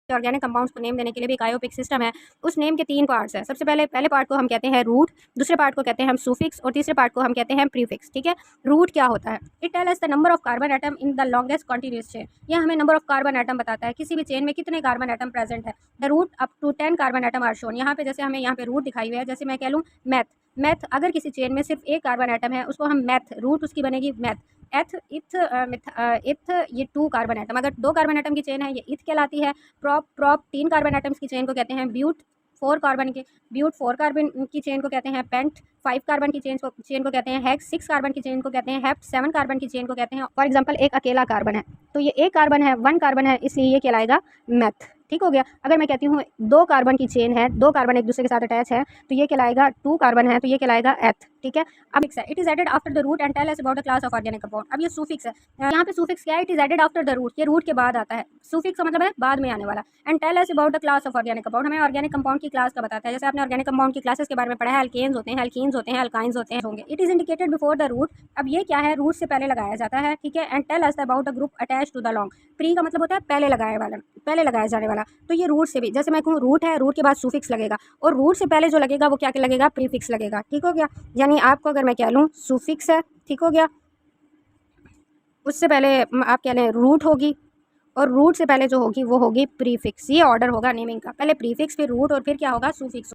Organic compounds को name देने के लिए भी एक आयोपिक सिस्टम है। उस नेम के 3 पार्ट्स हैं। सबसे पहले पार्ट को हम कहते हैं रूट, दूसरे पार्ट को कहते हैं हम सुफिक्स और तीसरे पार्ट को हम कहते हैं प्रीफिक्स। ठीक है, रूट क्या होता है? It tell us the number of carbon atom in the longest continuous chain. यह हमें नंबर ऑफ कार्बन एटम बताता है, किसी भी चेन में कितने कार्बन एटम प्रेजेंट है। The root up to 10 carbon atom are shown. यहाँ पे जैसे हमें यहाँ पे रूट दिखाई हुई है, जैसे मैं कह लूँ मैथ, अगर किसी चेन में सिर्फ एक कार्बन एटम है उसको हम मैथ, रूट उसकी बनेगी मैथ। इथ ये 2 कार्बन एटम, अगर 2 कार्बन एटम की चेन है ये इथ कहलाती है। प्रोप 3 कार्बन एटम्स की चेन को कहते हैं ब्यूट। 4 कार्बन की चेन को कहते हैं पेंट। 5 कार्बन की चेन को कहते हैं हेक्स। 6 कार्बन की चेन को कहते हैं हेप्ट। 7 कार्बन की चेन को कहते हैं, फॉर एग्जांपल एक अकेला कार्बन है तो ये एक कार्बन है, 1 कार्बन है, इसलिए ये कहलाएगा मैथ। ठीक हो गया। अगर मैं कहती हूँ 2 कार्बन की चेन है, 2 कार्बन एक दूसरे के साथ अटैच है तो ये कहलाएगा 2 कार्बन है, तो ये कहलाएगा एथ। ठीक है, अब it is added after the root and tell us about the class of organic compound. अब ये सुफिक्स है, यहाँ पे सुफिक्स क्या है? It is added after the root, ये रूट के बाद आता है। सुफिक्स का मतलब है बाद में आने वाला। And tell us about the class of organic compound, हमें ऑर्गेनिक कंपाउंड की क्लास का बताता है। जैसे आपने ऑर्गेनिक कंपाउंड की क्लासेस के बारे में पढ़ा है, एल्केन्स होते हैं, एल्कीन्स होते हैं, अल्काइंस होते हैं होंगे। It is indicated before the root. अब ये क्या है? रूट से पहले लगाया जाता है। ठीक है, and tell us about the group attach to the long. Pre का मतलब होता है पहले लगाया जाने वाला। तो ये रूट से भी, जैसे मैं कहूँ रूट है, रूट के बाद सुफिक्स लगेगा और रूट से पहले जो लगेगा वो क्या लगेगा? प्रीफिक्स लगेगा। ठीक हो गया। यानी आपको अगर मैं कह लूँ सुफिक्स है, ठीक हो गया, उससे पहले आप कह लें रूट होगी और रूट से पहले जो होगी वो होगी प्रीफिक्स। ये ऑर्डर होगा नेमिंग का, पहले प्रीफिक्स फिर रूट और फिर क्या होगा? सुफिक्स।